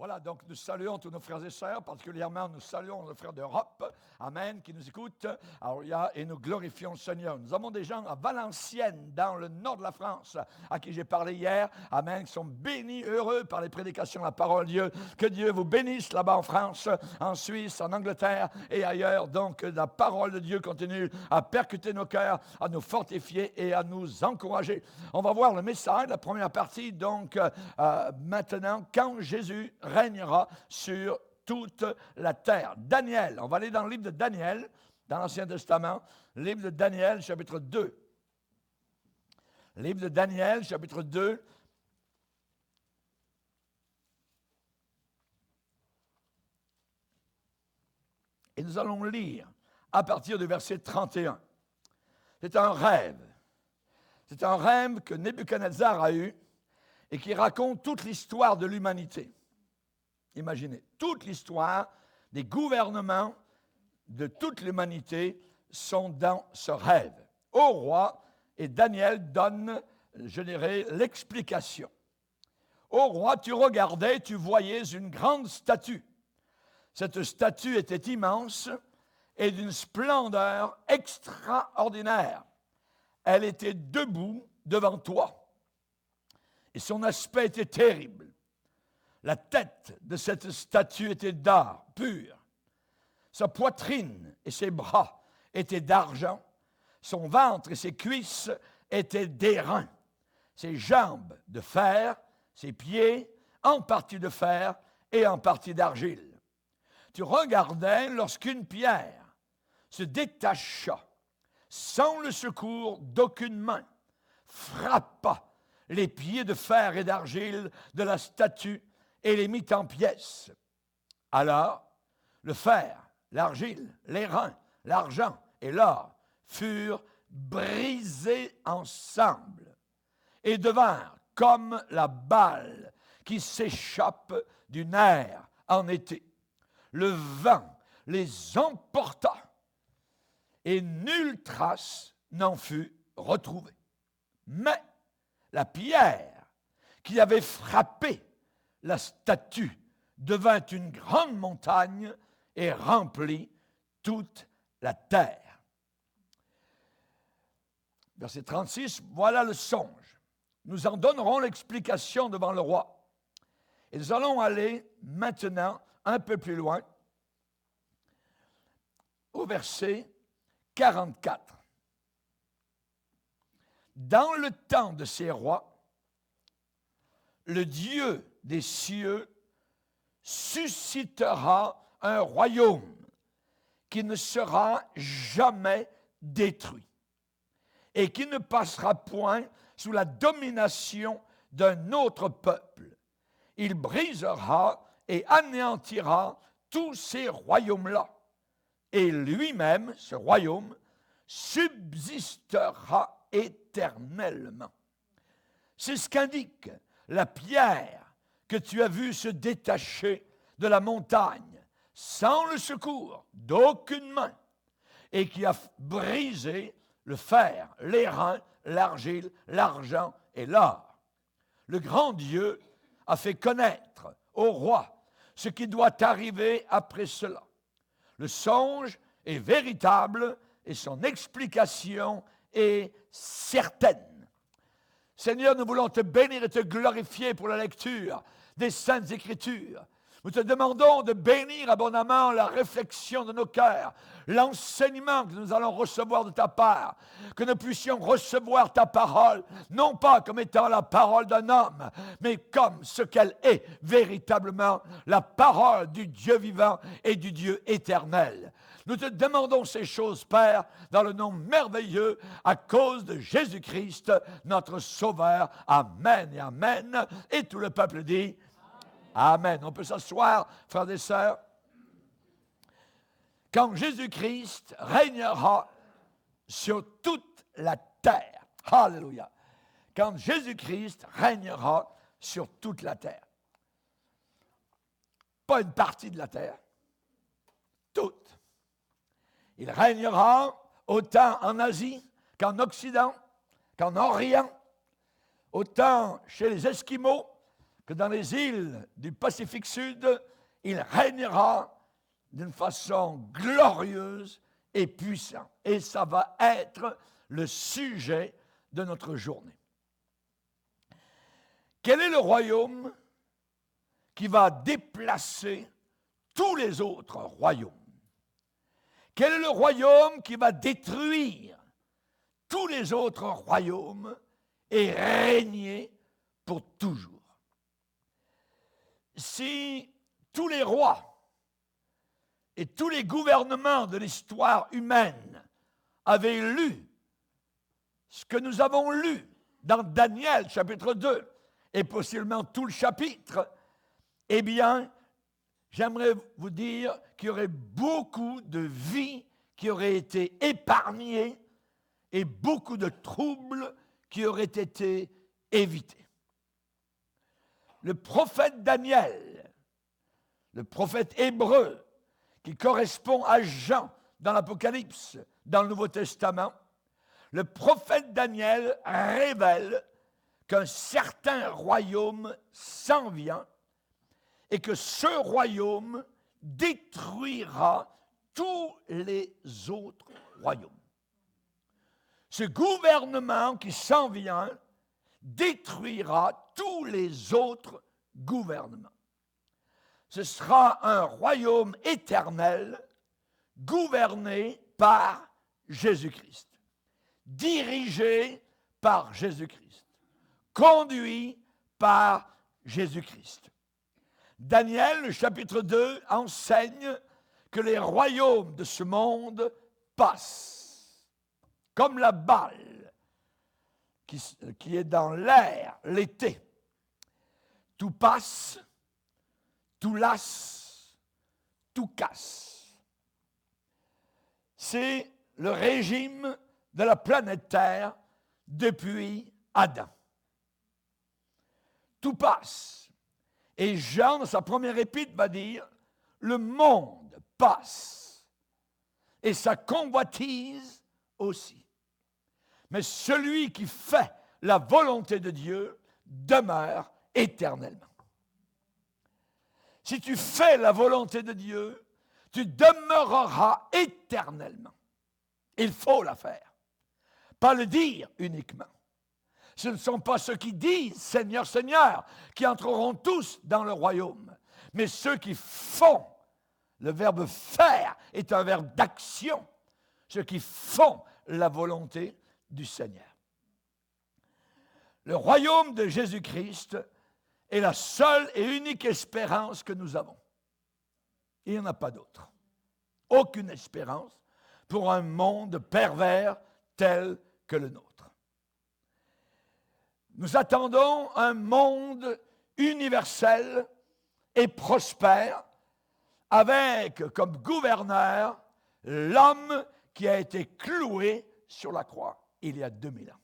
Voilà, donc nous saluons tous nos frères et sœurs, particulièrement nous saluons nos frères d'Europe, amen, qui nous écoutent, et nous glorifions le Seigneur. Nous avons des gens à Valenciennes, dans le nord de la France, à qui j'ai parlé hier, amen, qui sont bénis, heureux par les prédications de la parole de Dieu. Que Dieu vous bénisse là-bas en France, en Suisse, en Angleterre et ailleurs. Donc la parole de Dieu continue à percuter nos cœurs, à nous fortifier et à nous encourager. On va voir le message, la première partie, donc maintenant, quand Jésus régnera sur toute la terre. Daniel, on va aller dans le livre de Daniel, dans l'Ancien Testament, livre de Daniel, chapitre 2. Livre de Daniel, chapitre 2. Et nous allons lire à partir du verset 31. C'est un rêve. C'est un rêve que Nebuchadnezzar a eu et qui raconte toute l'histoire de l'humanité. Imaginez, toute l'histoire des gouvernements de toute l'humanité sont dans ce rêve. Au roi, et Daniel donne, je dirais, l'explication. Au roi, tu regardais, tu voyais une grande statue. Cette statue était immense et d'une splendeur extraordinaire. Elle était debout devant toi et son aspect était terrible. La tête de cette statue était d'or pur. Sa poitrine et ses bras étaient d'argent. Son ventre et ses cuisses étaient d'airain. Ses jambes de fer, ses pieds en partie de fer et en partie d'argile. Tu regardais lorsqu'une pierre se détacha, sans le secours d'aucune main, frappa les pieds de fer et d'argile de la statue et les mit en pièces. Alors, le fer, l'argile, l'airain, l'argent et l'or furent brisés ensemble et devinrent comme la balle qui s'échappe du nerf en été. Le vent les emporta et nulle trace n'en fut retrouvée. Mais la pierre qui avait frappé la statue devint une grande montagne et remplit toute la terre. Verset 36, voilà le songe. Nous en donnerons l'explication devant le roi. Et nous allons aller maintenant un peu plus loin, au verset 44. Dans le temps de ces rois, le Dieu des cieux suscitera un royaume qui ne sera jamais détruit et qui ne passera point sous la domination d'un autre peuple. Il brisera et anéantira tous ces royaumes-là et lui-même, ce royaume, subsistera éternellement. C'est ce qu'indique la pierre que tu as vue se détacher de la montagne sans le secours d'aucune main et qui a brisé le fer, l'airain, l'argile, l'argent et l'or. Le grand Dieu a fait connaître au roi ce qui doit arriver après cela. Le songe est véritable et son explication est certaine. Seigneur, nous voulons te bénir et te glorifier pour la lecture des Saintes Écritures. Nous te demandons de bénir abondamment la réflexion de nos cœurs, l'enseignement que nous allons recevoir de ta part, que nous puissions recevoir ta parole, non pas comme étant la parole d'un homme, mais comme ce qu'elle est véritablement, la parole du Dieu vivant et du Dieu éternel. Nous te demandons ces choses, Père, dans le nom merveilleux, à cause de Jésus-Christ, notre Sauveur. Amen et amen. Et tout le peuple dit Amen. On peut s'asseoir, frères et sœurs. Quand Jésus-Christ régnera sur toute la terre. Alléluia. Quand Jésus-Christ régnera sur toute la terre. Pas une partie de la terre. Toute. Il régnera autant en Asie qu'en Occident, qu'en Orient, autant chez les Esquimaux que dans les îles du Pacifique Sud, il régnera d'une façon glorieuse et puissante. Et ça va être le sujet de notre journée. Quel est le royaume qui va déplacer tous les autres royaumes? Quel est le royaume qui va détruire tous les autres royaumes et régner pour toujours? Si tous les rois et tous les gouvernements de l'histoire humaine avaient lu ce que nous avons lu dans Daniel, chapitre 2, et possiblement tout le chapitre, eh bien, j'aimerais vous dire qu'il y aurait beaucoup de vies qui auraient été épargnées et beaucoup de troubles qui auraient été évités. Le prophète Daniel, le prophète hébreu, qui correspond à Jean dans l'Apocalypse, dans le Nouveau Testament, le prophète Daniel révèle qu'un certain royaume s'en vient et que ce royaume détruira tous les autres royaumes. Ce gouvernement qui s'en vient détruira tous les autres gouvernements. Ce sera un royaume éternel gouverné par Jésus-Christ, dirigé par Jésus-Christ, conduit par Jésus-Christ. Daniel, le chapitre 2, enseigne que les royaumes de ce monde passent, comme la balle qui est dans l'air l'été. Tout passe, tout lasse, tout casse. C'est le régime de la planète Terre depuis Adam. Tout passe. Et Jean, dans sa première épître, va dire, le monde passe. Et sa convoitise aussi. Mais celui qui fait la volonté de Dieu demeure éternellement. Si tu fais la volonté de Dieu, tu demeureras éternellement. Il faut la faire. Pas le dire uniquement. Ce ne sont pas ceux qui disent « Seigneur, Seigneur » qui entreront tous dans le royaume, mais ceux qui font. Le verbe « faire » est un verbe d'action. Ceux qui font la volonté du Seigneur. Le royaume de Jésus-Christ est la seule et unique espérance que nous avons. Il n'y en a pas d'autre. Aucune espérance pour un monde pervers tel que le nôtre. Nous attendons un monde universel et prospère avec comme gouverneur l'homme qui a été cloué sur la croix il y a 2000 ans.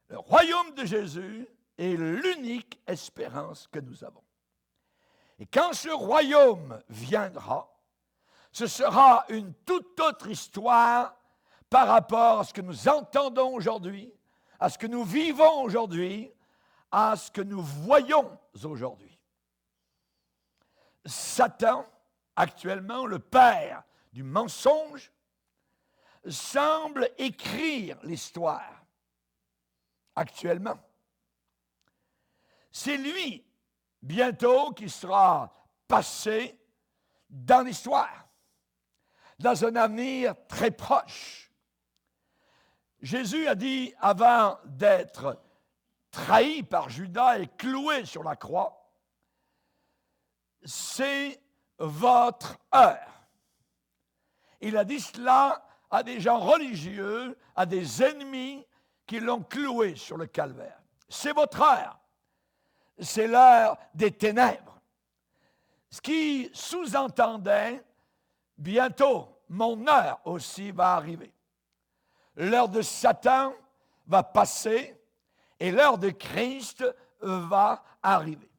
Le royaume de Jésus est l'unique espérance que nous avons. Et quand ce royaume viendra, ce sera une toute autre histoire par rapport à ce que nous entendons aujourd'hui, à ce que nous vivons aujourd'hui, à ce que nous voyons aujourd'hui. Satan, actuellement le père du mensonge, semble écrire l'histoire actuellement. C'est lui, bientôt, qui sera passé dans l'histoire, dans un avenir très proche. Jésus a dit, avant d'être trahi par Judas et cloué sur la croix, c'est votre heure. Il a dit cela à des gens religieux, à des ennemis qui l'ont cloué sur le calvaire. C'est votre heure. C'est l'heure des ténèbres. Ce qui sous-entendait, bientôt, mon heure aussi va arriver. L'heure de Satan va passer et l'heure de Christ va arriver.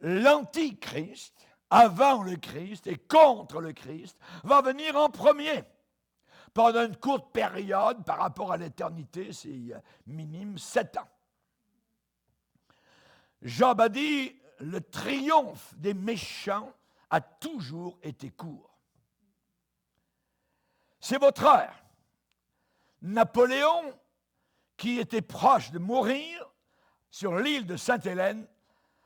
L'Antichrist, avant le Christ et contre le Christ, va venir en premier. Pendant une courte période, par rapport à l'éternité, c'est minime 7 ans. Job a dit, le triomphe des méchants a toujours été court. C'est votre heure. Napoléon, qui était proche de mourir sur l'île de Sainte-Hélène,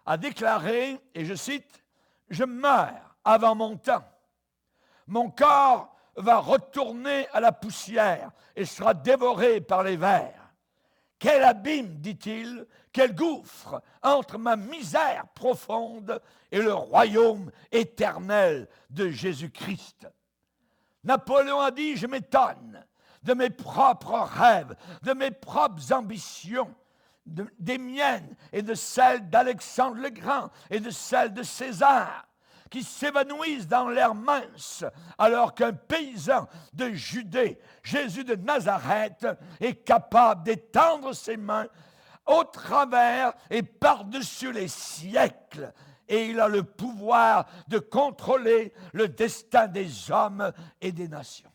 a déclaré, et je cite, « Je meurs avant mon temps. Mon corps va retourner à la poussière et sera dévoré par les vers. Quel abîme, dit-il, quel gouffre entre ma misère profonde et le royaume éternel de Jésus-Christ. » Napoléon a dit, je m'étonne de mes propres rêves, de mes propres ambitions, des miennes et de celles d'Alexandre le Grand et de celles de César, qui s'évanouissent dans l'air mince, alors qu'un paysan de Judée, Jésus de Nazareth, est capable d'étendre ses mains au travers et par-dessus les siècles, et il a le pouvoir de contrôler le destin des hommes et des nations.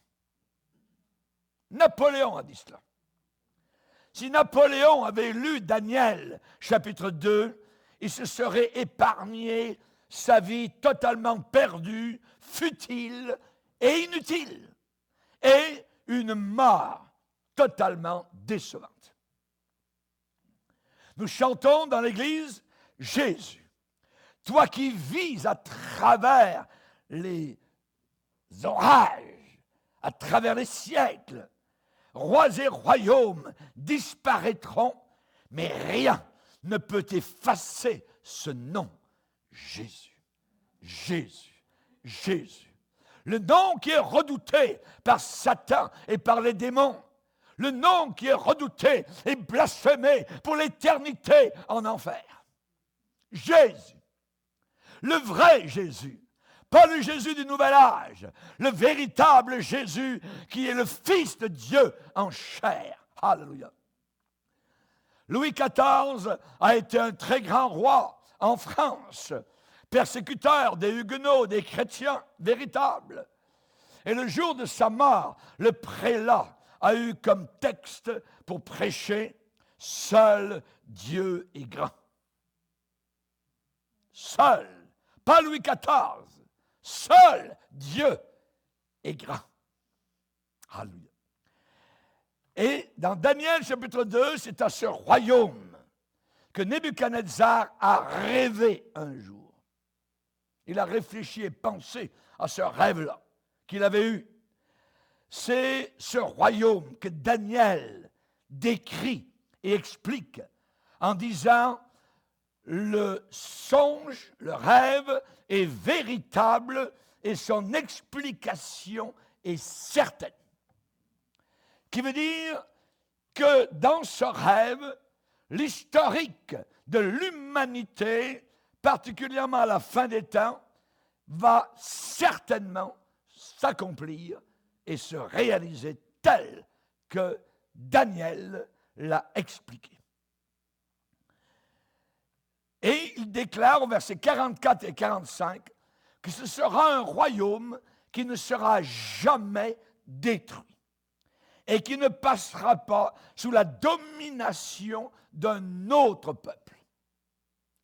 Napoléon a dit cela. Si Napoléon avait lu Daniel, chapitre 2, il se serait épargné sa vie totalement perdue, futile et inutile, et une mort totalement décevante. Nous chantons dans l'Église, Jésus, toi qui vis à travers les orages, à travers les siècles, rois et royaumes disparaîtront, mais rien ne peut effacer ce nom. Jésus, Jésus, Jésus. Le nom qui est redouté par Satan et par les démons. Le nom qui est redouté et blasphémé pour l'éternité en enfer. Jésus. Le vrai Jésus. Pas le Jésus du Nouvel Âge. Le véritable Jésus qui est le Fils de Dieu en chair. Alléluia. Louis XIV a été un très grand roi en France, persécuteur des Huguenots, des chrétiens véritables. Et le jour de sa mort, le prélat a eu comme texte pour prêcher « Seul Dieu est grand ». Seul, pas Louis XIV, seul Dieu est grand. Alléluia. Et dans Daniel chapitre 2, c'est à ce royaume que Nebuchadnezzar a rêvé un jour. Il a réfléchi et pensé à ce rêve-là qu'il avait eu. C'est ce royaume que Daniel décrit et explique en disant le songe, le rêve est véritable et son explication est certaine. Qui veut dire que dans ce rêve, l'historique de l'humanité, particulièrement à la fin des temps, va certainement s'accomplir et se réaliser tel que Daniel l'a expliqué. Et il déclare au verset 44 et 45 que ce sera un royaume qui ne sera jamais détruit et qui ne passera pas sous la domination d'un autre peuple.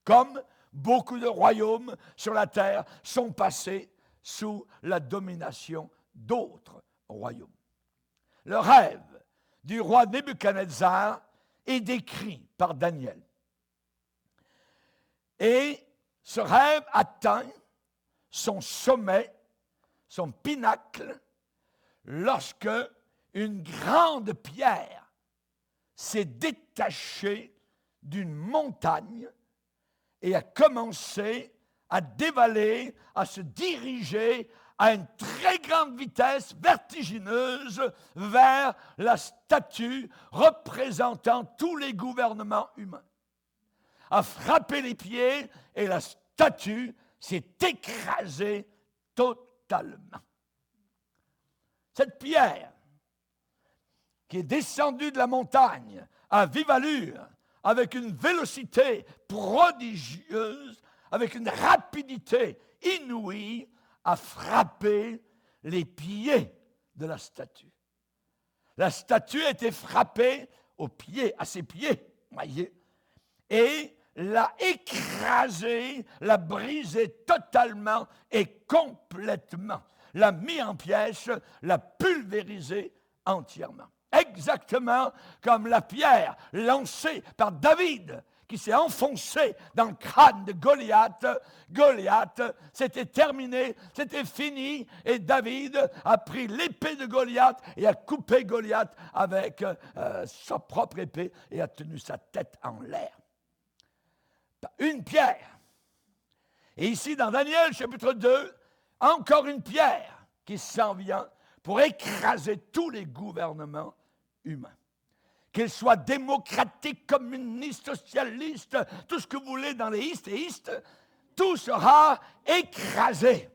Comme beaucoup de royaumes sur la terre sont passés sous la domination d'autres royaumes. Le rêve du roi Nebuchadnezzar est décrit par Daniel. Et ce rêve atteint son sommet, son pinacle, lorsque une grande pierre s'est détachée d'une montagne et a commencé à dévaler, à se diriger à une très grande vitesse vertigineuse vers la statue représentant tous les gouvernements humains. A frappé les pieds et la statue s'est écrasée totalement. Cette pierre qui est descendue de la montagne à vive allure, avec une vélocité prodigieuse, avec une rapidité inouïe, a frappé les pieds de la statue. La statue a été frappée aux pieds, à ses pieds, voyez, et l'a écrasé, l'a brisé totalement et complètement, l'a mis en pièces, l'a pulvérisé entièrement. Exactement comme la pierre lancée par David, qui s'est enfoncé dans le crâne de Goliath. Goliath, c'était terminé, c'était fini, et David a pris l'épée de Goliath et a coupé Goliath avec sa propre épée et a tenu sa tête en l'air. Une pierre. Et ici, dans Daniel, chapitre 2, encore une pierre qui s'en vient pour écraser tous les gouvernements humains. Qu'ils soient démocratiques, communistes, socialistes, tout ce que vous voulez dans les istes, tout sera écrasé.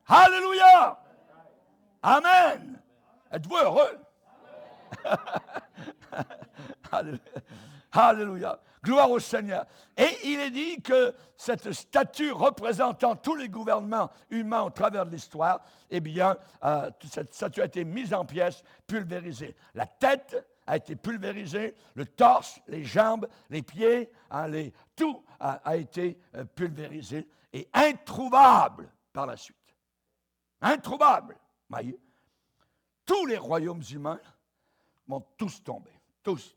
Alléluia! Amen! Êtes-vous heureux? Alléluia! Gloire au Seigneur. Et il est dit que cette statue représentant tous les gouvernements humains au travers de l'histoire, eh bien, cette statue a été mise en pièces, pulvérisée. La tête a été pulvérisée, le torse, les jambes, les pieds, tout a été pulvérisé et introuvable par la suite. Introuvable. Voyez, tous les royaumes humains vont tous tomber, tous.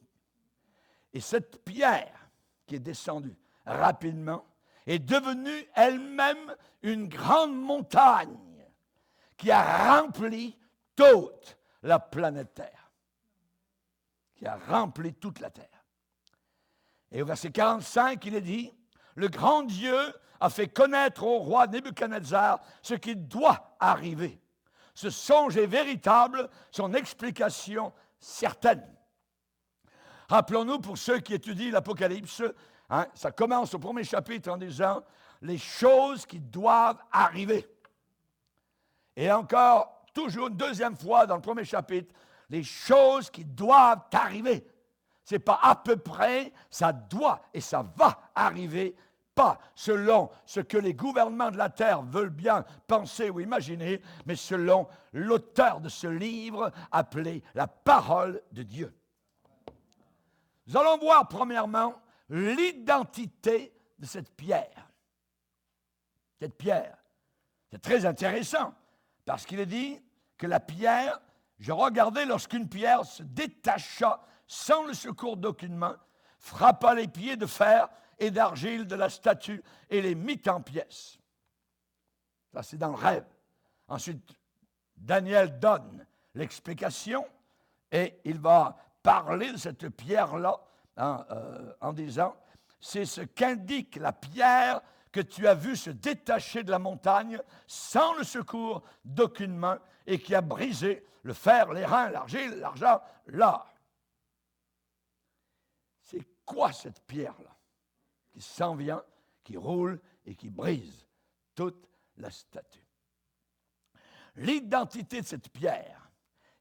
Et cette pierre qui est descendue rapidement est devenue elle-même une grande montagne qui a rempli toute la planète Terre. Qui a rempli toute la terre. Et au verset 45, il est dit, « Le grand Dieu a fait connaître au roi Nebuchadnezzar ce qui doit arriver. Ce songe est véritable, son explication certaine. » Rappelons-nous, pour ceux qui étudient l'Apocalypse, ça commence au premier chapitre en disant « Les choses qui doivent arriver. » Et encore, toujours une deuxième fois dans le premier chapitre, les choses qui doivent arriver. Ce n'est pas à peu près, ça doit et ça va arriver, pas selon ce que les gouvernements de la terre veulent bien penser ou imaginer, mais selon l'auteur de ce livre appelé la parole de Dieu. Nous allons voir premièrement l'identité de cette pierre. Cette pierre, c'est très intéressant parce qu'il est dit que la pierre, je regardais lorsqu'une pierre se détacha sans le secours d'aucune main, frappa les pieds de fer et d'argile de la statue et les mit en pièces. Ça, c'est dans le rêve. Ensuite, Daniel donne l'explication et il va parler de cette pierre-là en disant, c'est ce qu'indique la pierre que tu as vue se détacher de la montagne sans le secours d'aucune main et qui a brisé le fer, l'airain, l'argile, l'argent, l'or. C'est quoi cette pierre-là qui s'en vient, qui roule et qui brise toute la statue? L'identité de cette pierre,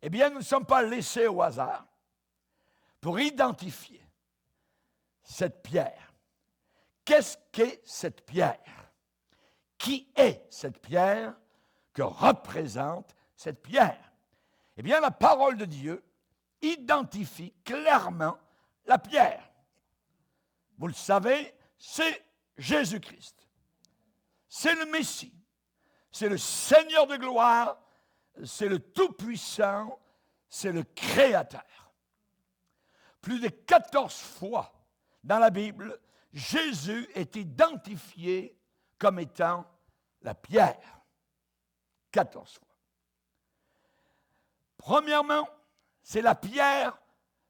eh bien, nous ne sommes pas laissés au hasard pour identifier cette pierre. Qu'est-ce qu'est cette pierre? Qui est cette pierre? Que représente cette pierre? Eh bien, la parole de Dieu identifie clairement la pierre. Vous le savez, c'est Jésus-Christ. C'est le Messie. C'est le Seigneur de gloire. C'est le Tout-Puissant. C'est le Créateur. Plus de 14 fois dans la Bible, Jésus est identifié comme étant la pierre. 14 fois. Premièrement, c'est la pierre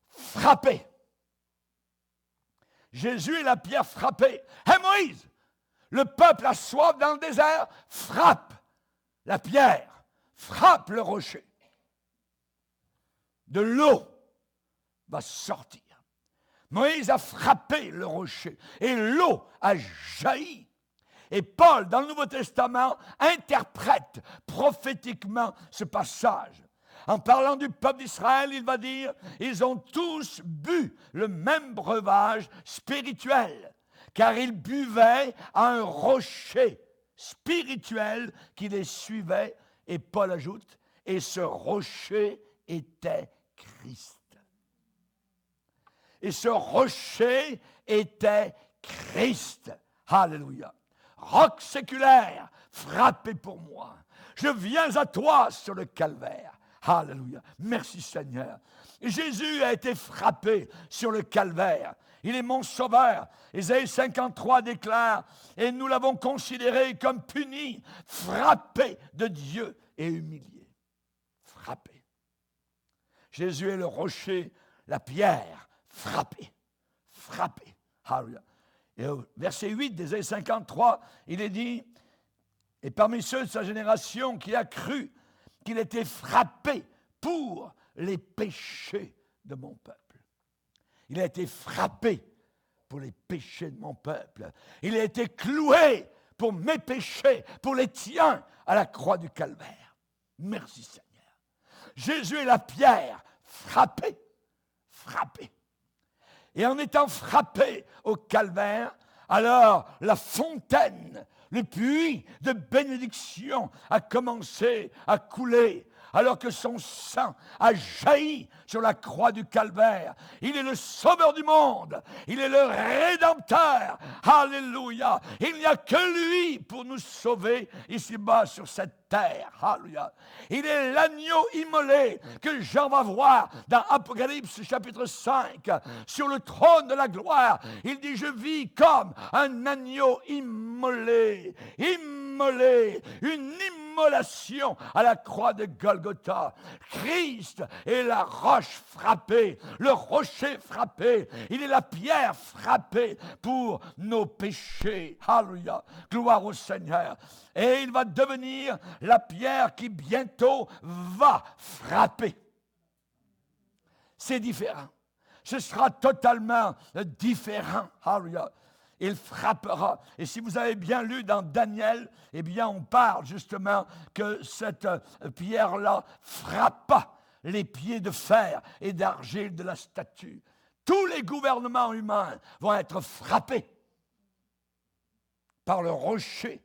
frappée. Jésus est la pierre frappée. Hé Moïse, le peuple a soif dans le désert, frappe la pierre, frappe le rocher. De l'eau va sortir. Moïse a frappé le rocher et l'eau a jailli. Et Paul, dans le Nouveau Testament, interprète prophétiquement ce passage. En parlant du peuple d'Israël, il va dire, ils ont tous bu le même breuvage spirituel, car ils buvaient à un rocher spirituel qui les suivait. Et Paul ajoute, et ce rocher était Christ. Et ce rocher était Christ. Alléluia. Roc séculaire, frappé pour moi. Je viens à toi sur le calvaire. Alléluia. Merci Seigneur. Jésus a été frappé sur le calvaire. Il est mon sauveur. Ésaïe 53 déclare, et nous l'avons considéré comme puni, frappé de Dieu et humilié. Frappé. Jésus est le rocher, la pierre, frappé. Frappé. Alléluia. Et au verset 8 d'Ésaïe 53, il est dit, et parmi ceux de sa génération qui a cru qu'il était frappé pour les péchés de mon peuple. Il a été frappé pour les péchés de mon peuple. Il a été cloué pour mes péchés, pour les tiens, à la croix du calvaire. Merci Seigneur. Jésus est la pierre frappée, frappée. Et en étant frappé au calvaire, alors la fontaine, le puits de bénédiction a commencé à couler, alors que son sang a jailli sur la croix du calvaire. Il est le sauveur du monde, il est le rédempteur. Alléluia. Il n'y a que lui pour nous sauver ici-bas sur cette terre. Alléluia. Il est l'agneau immolé que Jean va voir dans Apocalypse chapitre 5 sur le trône de la gloire. Il dit, je vis comme un agneau immolé, immolé, une immolation à la croix de Golgotha. Christ est la roche frappée, le rocher frappé, il est la pierre frappée pour nos péchés. Alléluia, gloire au Seigneur. Et il va devenir la pierre qui bientôt va frapper. C'est différent. Ce sera totalement différent. Alléluia. Il frappera. Et si vous avez bien lu dans Daniel, eh bien on parle justement que cette pierre-là frappa les pieds de fer et d'argile de la statue. Tous les gouvernements humains vont être frappés par le rocher,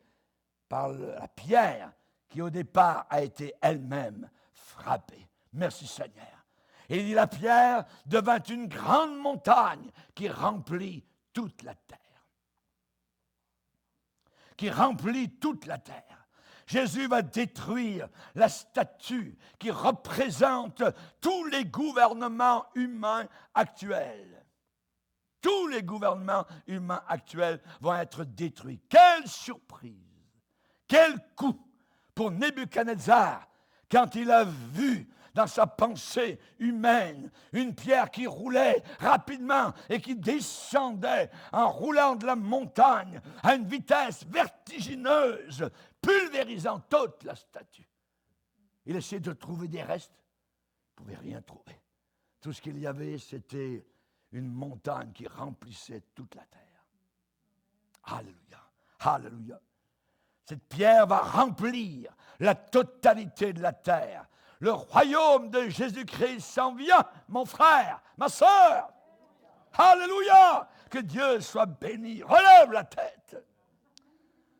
par la pierre qui au départ a été elle-même frappée. Merci Seigneur. Et il dit, la pierre devint une grande montagne qui remplit toute la terre. Qui remplit toute la terre. Jésus va détruire la statue qui représente tous les gouvernements humains actuels. Tous les gouvernements humains actuels vont être détruits. Quelle surprise! Quel coup pour Nebuchadnezzar quand il a vu dans sa pensée humaine une pierre qui roulait rapidement et qui descendait en roulant de la montagne à une vitesse vertigineuse, pulvérisant toute la statue. Il essayait de trouver des restes, il ne pouvait rien trouver. Tout ce qu'il y avait, c'était une montagne qui remplissait toute la terre. Alléluia, alléluia. Cette pierre va remplir la totalité de la terre. Le royaume de Jésus-Christ s'en vient, mon frère, ma sœur. Alléluia! Que Dieu soit béni. Relève la tête.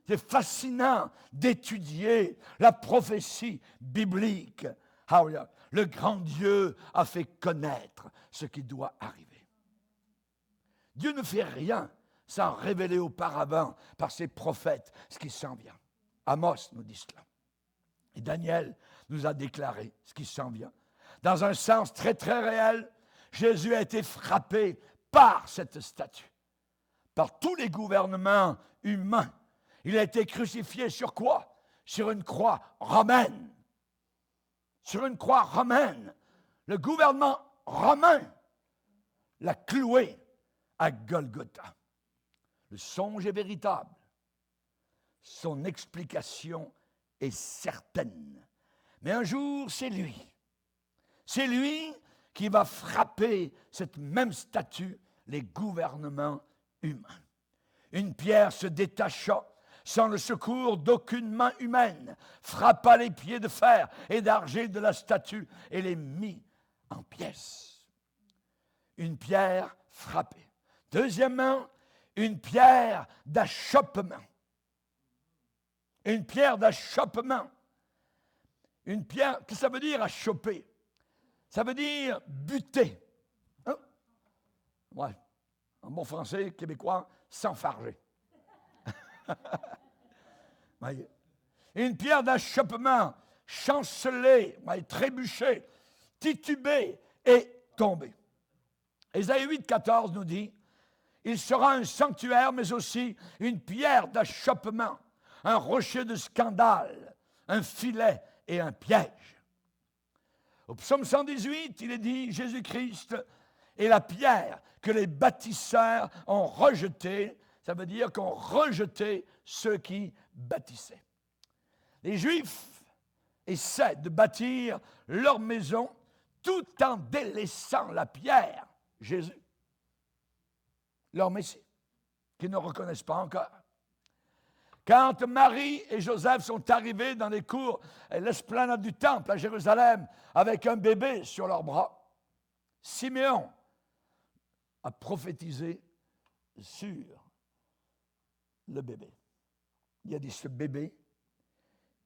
C'est fascinant d'étudier la prophétie biblique. Alléluia. Le grand Dieu a fait connaître ce qui doit arriver. Dieu ne fait rien sans révéler auparavant par ses prophètes ce qui s'en vient. Amos nous dit cela. Et Daniel nous a déclaré ce qui s'en vient. Dans un sens très très réel, Jésus a été frappé par cette statue, par tous les gouvernements humains. Il a été crucifié sur quoi? Sur une croix romaine. Sur une croix romaine. Le gouvernement romain l'a cloué à Golgotha. Le songe est véritable. Son explication est certaine. Mais un jour, c'est lui. C'est lui qui va frapper cette même statue, les gouvernements humains. Une pierre se détacha sans le secours d'aucune main humaine, frappa les pieds de fer et d'argile de la statue et les mit en pièces. Une pierre frappée. Deuxièmement, une pierre d'achoppement. Une pierre d'achoppement. Une pierre, qu'est-ce que ça veut dire achopper? Ça veut dire buter. Hein? Ouais. En bon français québécois, s'enfarger. Une pierre d'achoppement, chancelée, trébuchée, titubée et tombée. Ésaïe 8, 14 nous dit, il sera un sanctuaire, mais aussi une pierre d'achoppement, un rocher de scandale, un filet et un piège. Au psaume 118, il est dit, Jésus-Christ est la pierre que les bâtisseurs ont rejetée. Ça veut dire qu'ont rejeté ceux qui bâtissaient. Les Juifs essaient de bâtir leur maison tout en délaissant la pierre, Jésus, leur Messie, qu'ils ne reconnaissent pas encore. Quand Marie et Joseph sont arrivés dans les cours et l'esplanade du temple à Jérusalem avec un bébé sur leurs bras, Siméon a prophétisé sur le bébé. Il a dit, ce bébé,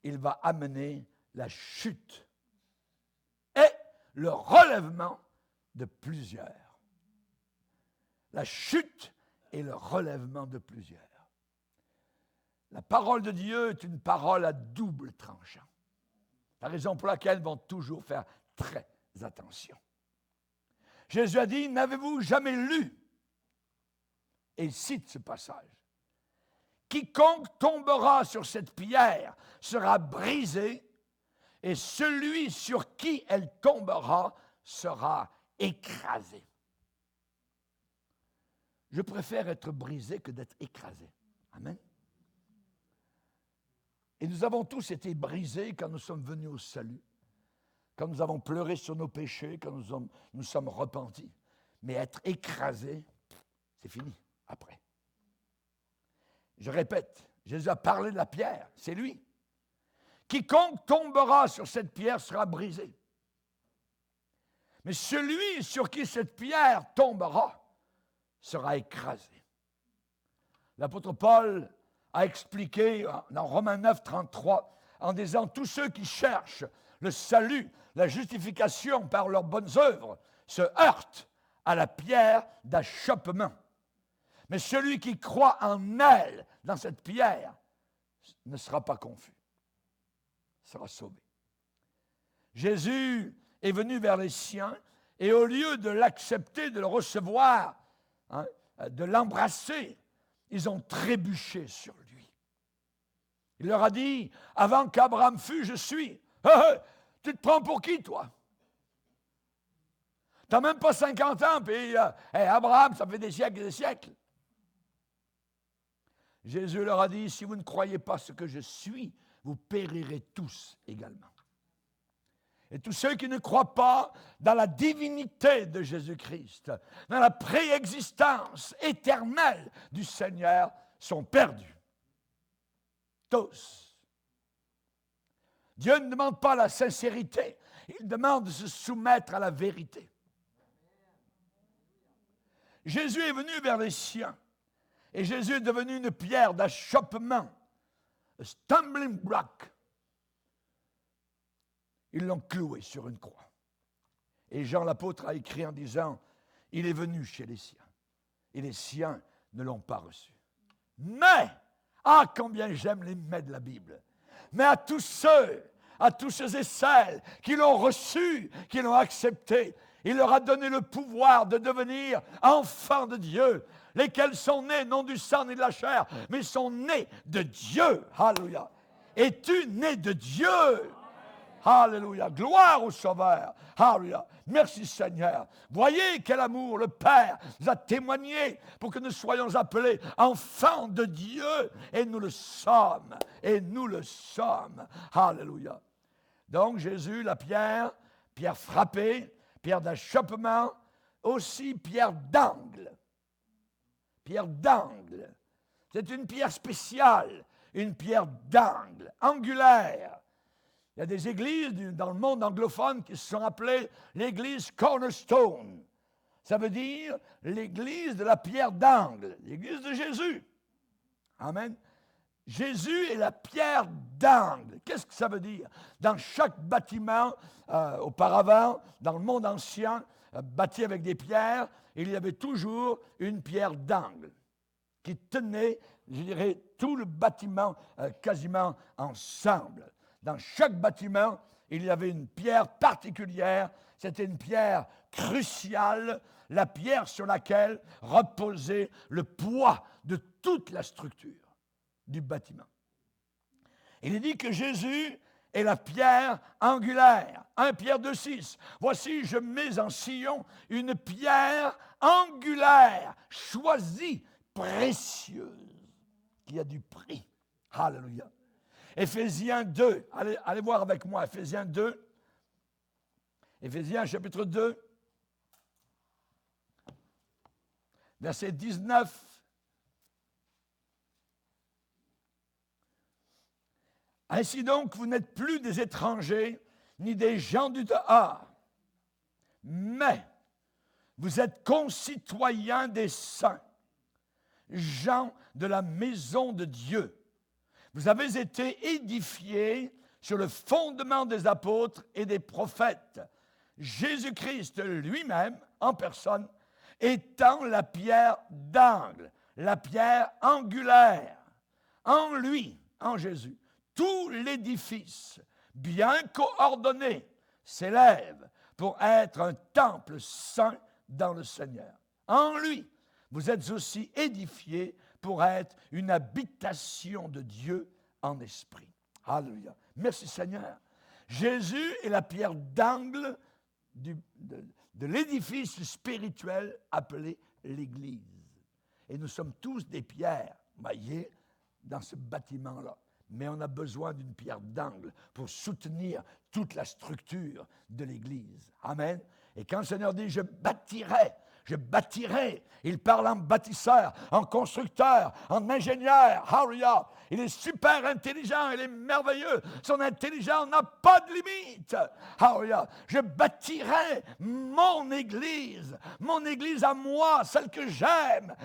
il va amener la chute et le relèvement de plusieurs. La chute et le relèvement de plusieurs. La parole de Dieu est une parole à double tranchant. La raison pour laquelle ils vont toujours faire très attention. Jésus a dit, n'avez-vous jamais lu? Et il cite ce passage. Quiconque tombera sur cette pierre sera brisé, et celui sur qui elle tombera sera écrasé. Je préfère être brisé que d'être écrasé. Amen. Et nous avons tous été brisés quand nous sommes venus au salut, quand nous avons pleuré sur nos péchés, quand nous sommes repentis. Mais être écrasé, c'est fini après. Je répète, Jésus a parlé de la pierre, c'est lui. Quiconque tombera sur cette pierre sera brisé. Mais celui sur qui cette pierre tombera sera écrasé. L'apôtre Paul a expliqué dans Romains 9, 33, en disant, tous ceux qui cherchent le salut, la justification par leurs bonnes œuvres, se heurtent à la pierre d'achoppement. Mais celui qui croit en elle, dans cette pierre, ne sera pas confus, sera sauvé. Jésus est venu vers les siens, et au lieu de l'accepter, de le recevoir, de l'embrasser, ils ont trébuché sur lui. Il leur a dit, avant qu'Abraham fût, je suis. Tu te prends pour qui, toi? Tu n'as même pas 50 ans, puis Abraham, ça fait des siècles et des siècles. Jésus leur a dit, si vous ne croyez pas ce que je suis, vous périrez tous également. Et tous ceux qui ne croient pas dans la divinité de Jésus-Christ, dans la préexistence éternelle du Seigneur, sont perdus. Tous. Dieu ne demande pas la sincérité, il demande de se soumettre à la vérité. Jésus est venu vers les siens, et Jésus est devenu une pierre d'achoppement, un stumbling block. Ils l'ont cloué sur une croix. Et Jean l'apôtre a écrit en disant, il est venu chez les siens, et les siens ne l'ont pas reçu. Mais, combien j'aime les mais de la Bible. Mais à tous ceux et celles qui l'ont reçu, qui l'ont accepté, il leur a donné le pouvoir de devenir enfants de Dieu, lesquels sont nés non du sang ni de la chair, mais sont nés de Dieu. Alléluia. Es-tu né de Dieu? Alléluia. Gloire au Sauveur. Alléluia. Merci Seigneur. Voyez quel amour le Père nous a témoigné pour que nous soyons appelés enfants de Dieu. Et nous le sommes. Et nous le sommes. Alléluia. Donc Jésus, la pierre frappée, pierre d'achoppement, aussi pierre d'angle. Pierre d'angle. C'est une pierre spéciale, une pierre d'angle, angulaire. Il y a des églises dans le monde anglophone qui se sont appelées l'église Cornerstone. Ça veut dire l'église de la pierre d'angle, l'église de Jésus. Amen. Jésus est la pierre d'angle. Qu'est-ce que ça veut dire? Dans chaque bâtiment, auparavant, dans le monde ancien, bâti avec des pierres, il y avait toujours une pierre d'angle qui tenait, je dirais, tout le bâtiment quasiment ensemble. Dans chaque bâtiment, il y avait une pierre particulière. C'était une pierre cruciale, la pierre sur laquelle reposait le poids de toute la structure du bâtiment. Il est dit que Jésus est la pierre angulaire. 1 Pierre 2,6. Voici, je mets en Sion une pierre angulaire, choisie, précieuse, qui a du prix. Alléluia. Éphésiens 2. Allez voir avec moi, Éphésiens 2. Éphésiens chapitre 2. Verset 19. Ainsi donc, vous n'êtes plus des étrangers, ni des gens du dehors, mais vous êtes concitoyens des saints, gens de la maison de Dieu. Vous avez été édifiés sur le fondement des apôtres et des prophètes, Jésus-Christ lui-même, en personne, étant la pierre d'angle, la pierre angulaire. En lui, en Jésus, tout l'édifice, bien coordonné, s'élève pour être un temple saint dans le Seigneur. En lui, vous êtes aussi édifiés pour être une habitation de Dieu en esprit. Alléluia. Merci Seigneur. Jésus est la pierre d'angle de l'édifice spirituel appelé l'Église. Et nous sommes tous des pierres maillées dans ce bâtiment-là. Mais on a besoin d'une pierre d'angle pour soutenir toute la structure de l'Église. Amen. Et quand le Seigneur dit « je bâtirai », il parle en bâtisseur, en constructeur, en ingénieur. Hallelujah. Il est super intelligent, il est merveilleux. Son intelligence n'a pas de limite. Hallelujah. Je bâtirai mon église à moi, celle que j'aime.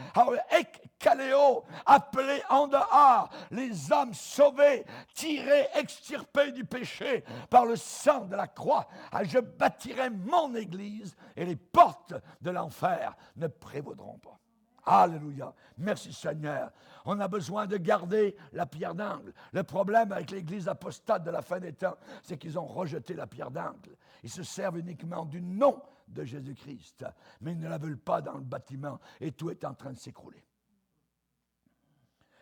Kaléo, appelé en dehors, les hommes sauvés, tirés, extirpés du péché par le sang de la croix. Je bâtirai mon église et les portes de l'enfer ne prévaudront pas. Alléluia. Merci Seigneur. On a besoin de garder la pierre d'angle. Le problème avec l'église apostate de la fin des temps, c'est qu'ils ont rejeté la pierre d'angle. Ils se servent uniquement du nom de Jésus-Christ, mais ils ne la veulent pas dans le bâtiment et tout est en train de s'écrouler.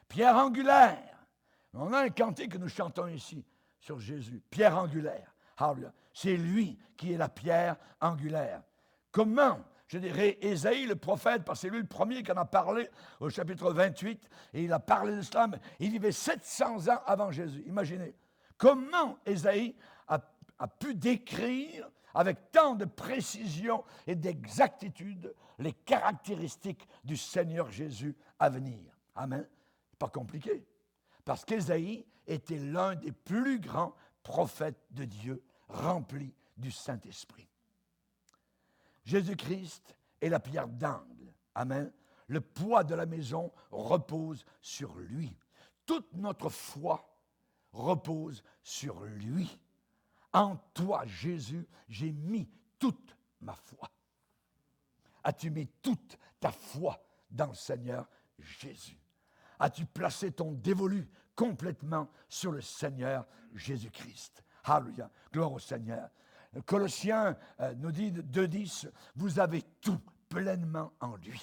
Pierre angulaire. On a un cantique que nous chantons ici sur Jésus. Pierre angulaire. Hallelujah. C'est lui qui est la pierre angulaire. Comment, je dirais, Ésaïe, le prophète, parce que c'est lui le premier qui en a parlé au chapitre 28, et il a parlé de cela, mais il vivait 700 ans avant Jésus. Imaginez. Comment Ésaïe a pu décrire avec tant de précision et d'exactitude les caractéristiques du Seigneur Jésus à venir. Amen. Pas compliqué, parce qu'Ésaïe était l'un des plus grands prophètes de Dieu, rempli du Saint-Esprit. Jésus-Christ est la pierre d'angle. Amen. Le poids de la maison repose sur lui. Toute notre foi repose sur lui. En toi, Jésus, j'ai mis toute ma foi. As-tu mis toute ta foi dans le Seigneur Jésus? As-tu placé ton dévolu complètement sur le Seigneur Jésus-Christ? Alléluia. Gloire au Seigneur. Colossiens nous dit 2,10, vous avez tout pleinement en lui.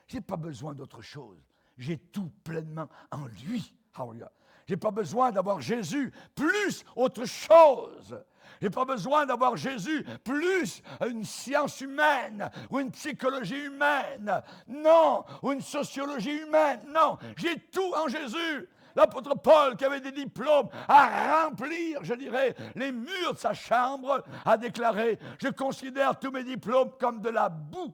Je n'ai pas besoin d'autre chose. J'ai tout pleinement en lui. Alléluia. Je n'ai pas besoin d'avoir Jésus plus autre chose. Je n'ai pas besoin d'avoir Jésus plus une science humaine ou une psychologie humaine. Non, ou une sociologie humaine. Non, j'ai tout en Jésus. L'apôtre Paul, qui avait des diplômes à remplir, je dirais, les murs de sa chambre, a déclaré « Je considère tous mes diplômes comme de la boue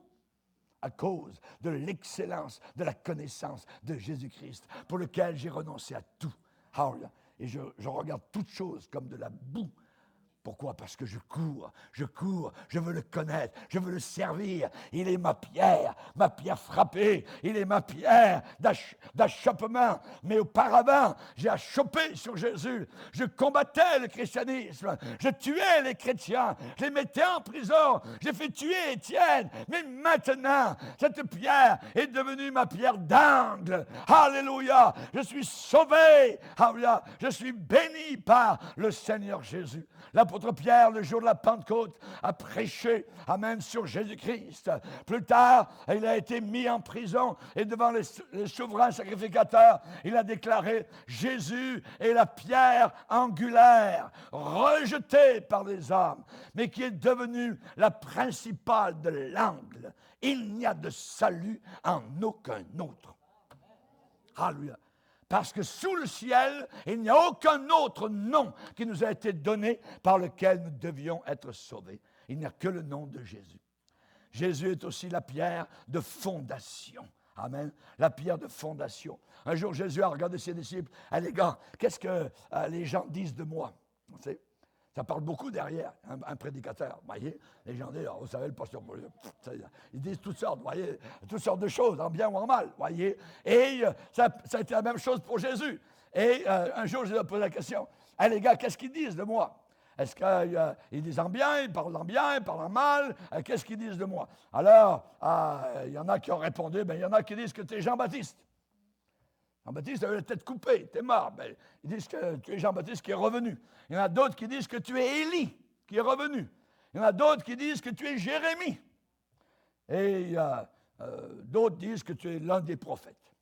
à cause de l'excellence de la connaissance de Jésus-Christ, pour lequel j'ai renoncé à tout. » Et je regarde toutes choses comme de la boue Pourquoi? Parce que je cours, je veux le connaître, je veux le servir. Il est ma pierre frappée, il est ma pierre d'achoppement. Mais auparavant, j'ai achoppé sur Jésus. Je combattais le christianisme, je tuais les chrétiens, je les mettais en prison, j'ai fait tuer Étienne. Mais maintenant, cette pierre est devenue ma pierre d'angle. Alléluia! Je suis sauvé. Alléluia! Je suis béni par le Seigneur Jésus. L'apôtre Pierre, le jour de la Pentecôte, a prêché, amen, sur Jésus-Christ. Plus tard, il a été mis en prison et devant les souverains sacrificateurs, il a déclaré « Jésus est la pierre angulaire, rejetée par les hommes, mais qui est devenue la principale de l'angle. Il n'y a de salut en aucun autre. » Alléluia. Parce que sous le ciel, il n'y a aucun autre nom qui nous a été donné par lequel nous devions être sauvés. Il n'y a que le nom de Jésus. Jésus est aussi la pierre de fondation. Amen. La pierre de fondation. Un jour, Jésus a regardé ses disciples. « Ah, les gars, qu'est-ce que les gens disent de moi? » Vous savez, ça parle beaucoup derrière un prédicateur. Vous voyez, les gens disent, vous savez, le pasteur, ils disent toutes sortes, vous voyez, toutes sortes de choses, en bien ou en mal, vous voyez. Et ça a été la même chose pour Jésus. Et un jour, je lui ai posé la question, hey, les gars, qu'est-ce qu'ils disent de moi? Est-ce qu'ils disent en bien, ils parlent en bien, ils parlent en mal? Qu'est-ce qu'ils disent de moi? Alors, il y en a qui ont répondu, il y en a qui disent que tu es Jean-Baptiste. Jean-Baptiste avait la tête coupée, t'es mort. Ben, ils disent que tu es Jean-Baptiste qui est revenu. Il y en a d'autres qui disent que tu es Élie qui est revenu. Il y en a d'autres qui disent que tu es Jérémie. Et d'autres disent que tu es l'un des prophètes.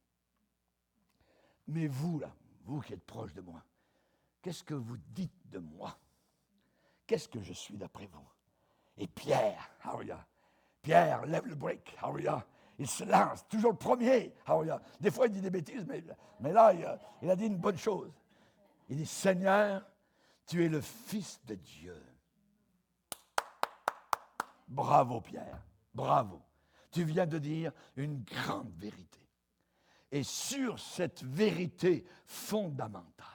Mais vous, là, vous qui êtes proche de moi, qu'est-ce que vous dites de moi? Qu'est-ce que je suis d'après vous? Et Pierre, alléluia. Pierre lève le brick, alléluia. Il se lance, toujours le premier. Des fois, il dit des bêtises, mais là, il a dit une bonne chose. Il dit, Seigneur, tu es le Fils de Dieu. Bravo, Pierre, bravo. Tu viens de dire une grande vérité. Et sur cette vérité fondamentale,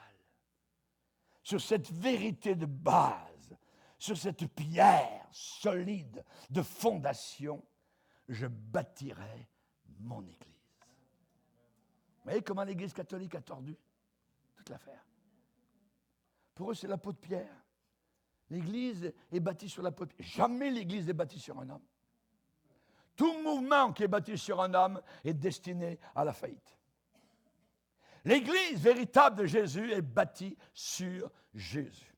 sur cette vérité de base, sur cette pierre solide de fondation, je bâtirai mon Église. Vous voyez comment l'Église catholique a tordu toute l'affaire? Pour eux, c'est la peau de pierre. L'Église est bâtie sur la peau de pierre. Jamais l'Église n'est bâtie sur un homme. Tout mouvement qui est bâti sur un homme est destiné à la faillite. L'Église véritable de Jésus est bâtie sur Jésus.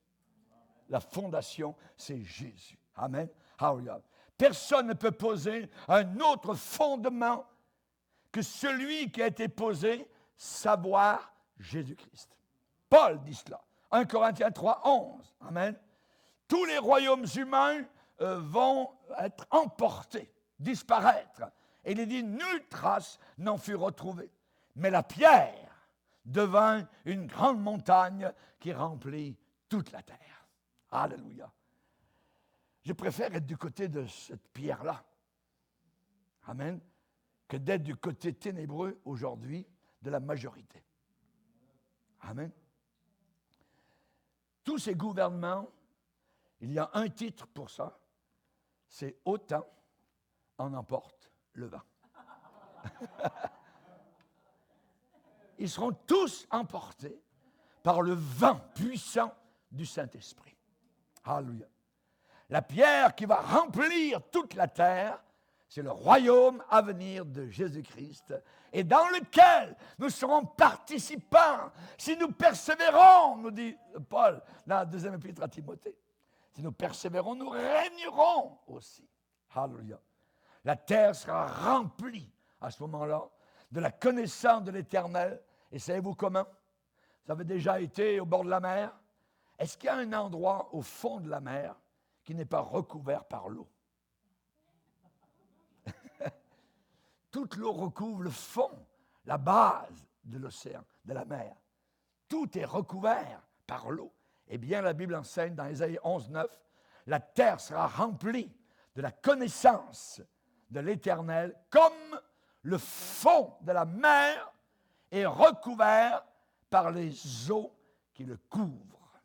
La fondation, c'est Jésus. Amen. Hallelujah. Personne ne peut poser un autre fondement que celui qui a été posé, savoir Jésus-Christ. Paul dit cela. 1 Corinthiens 3, 11. Amen. Tous les royaumes humains vont être emportés, disparaître. Et il dit, nulle trace n'en fut retrouvée. Mais la pierre devint une grande montagne qui remplit toute la terre. Alléluia. Je préfère être du côté de cette pierre-là. Amen. Que d'être du côté ténébreux aujourd'hui de la majorité. Amen. Tous ces gouvernements, il y a un titre pour ça, c'est « Autant en emporte le vent ». Ils seront tous emportés par le vent puissant du Saint-Esprit. Alléluia. La pierre qui va remplir toute la terre, c'est le royaume à venir de Jésus-Christ, et dans lequel nous serons participants si nous persévérons, nous dit Paul dans la 2e épître à Timothée. Si nous persévérons, nous régnerons aussi. Alléluia. La terre sera remplie à ce moment-là de la connaissance de l'Éternel. Et savez-vous comment? Ça avait déjà été au bord de la mer. Est-ce qu'il y a un endroit au fond de la mer qui n'est pas recouvert par l'eau? Toute l'eau recouvre le fond, la base de l'océan, de la mer. Tout est recouvert par l'eau. Eh bien, la Bible enseigne dans Ésaïe 11, 9, la terre sera remplie de la connaissance de l'Éternel comme le fond de la mer est recouvert par les eaux qui le couvrent.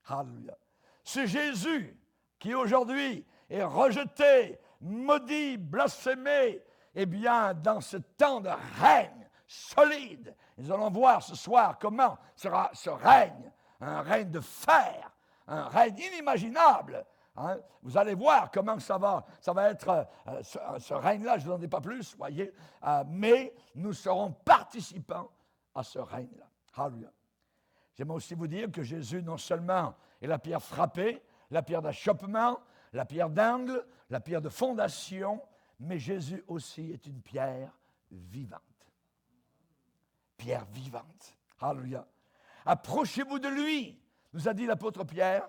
Alléluia. Ce Jésus qui aujourd'hui est rejeté, maudit, blasphémé, eh bien, dans ce temps de règne solide, nous allons voir ce soir comment sera ce règne, un règne de fer, un règne inimaginable. Hein? Vous allez voir comment ça va être, ce règne-là, je ne vous en dis pas plus, voyez, mais nous serons participants à ce règne-là. Alléluia. J'aimerais aussi vous dire que Jésus, non seulement est la pierre frappée, la pierre d'achoppement, la pierre d'angle, la pierre de fondation, mais Jésus aussi est une pierre vivante. Pierre vivante. Alléluia. Approchez-vous de lui, nous a dit l'apôtre Pierre.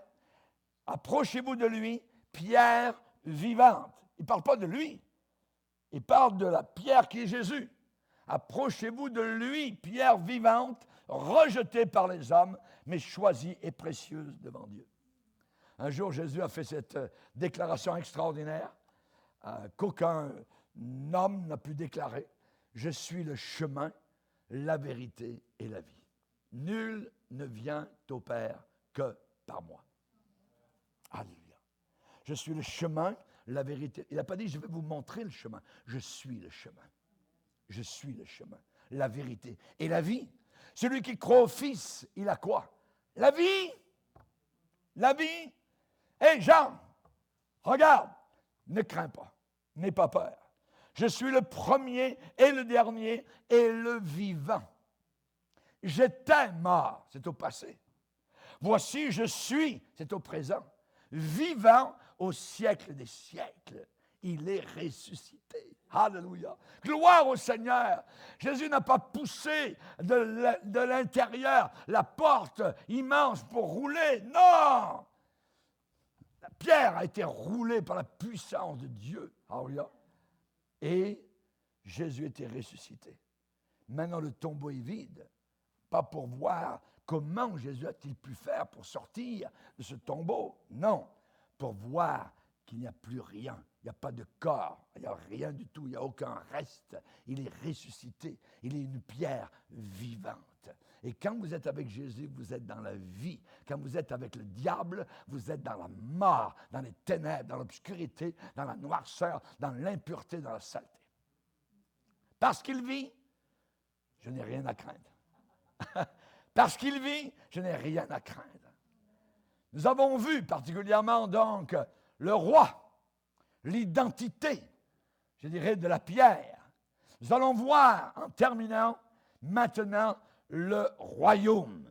Approchez-vous de lui, pierre vivante. Il ne parle pas de lui, il parle de la pierre qui est Jésus. Approchez-vous de lui, pierre vivante, rejetée par les hommes, mais choisie et précieuse devant Dieu. Un jour, Jésus a fait cette déclaration extraordinaire qu'aucun homme n'a pu déclarer. Je suis le chemin, la vérité et la vie. Nul ne vient au Père que par moi. Alléluia. Je suis le chemin, la vérité. Il n'a pas dit je vais vous montrer le chemin. Je suis le chemin. Je suis le chemin, la vérité et la vie. Celui qui croit au Fils, il a quoi? La vie. La vie. Hé Jean, regarde, ne crains pas, n'aie pas peur. Je suis le premier et le dernier et le vivant. J'étais mort, c'est au passé. Voici, je suis, c'est au présent. Vivant au siècle des siècles. Il est ressuscité. Alléluia. Gloire au Seigneur. Jésus n'a pas poussé de l'intérieur la porte immense pour rouler. Non! La pierre a été roulée par la puissance de Dieu. Alléluia. Et Jésus était ressuscité. Maintenant, le tombeau est vide. Pas pour voir comment Jésus a-t-il pu faire pour sortir de ce tombeau. Non, pour voir qu'il n'y a plus rien. Il n'y a pas de corps, il n'y a rien du tout, il n'y a aucun reste. Il est ressuscité, il est une pierre vivante. Et quand vous êtes avec Jésus, vous êtes dans la vie. Quand vous êtes avec le diable, vous êtes dans la mort, dans les ténèbres, dans l'obscurité, dans la noirceur, dans l'impureté, dans la saleté. Parce qu'il vit, je n'ai rien à craindre. Parce qu'il vit, je n'ai rien à craindre. Nous avons vu particulièrement donc le roi, l'identité, je dirais, de la pierre. Nous allons voir, en terminant, maintenant, le royaume,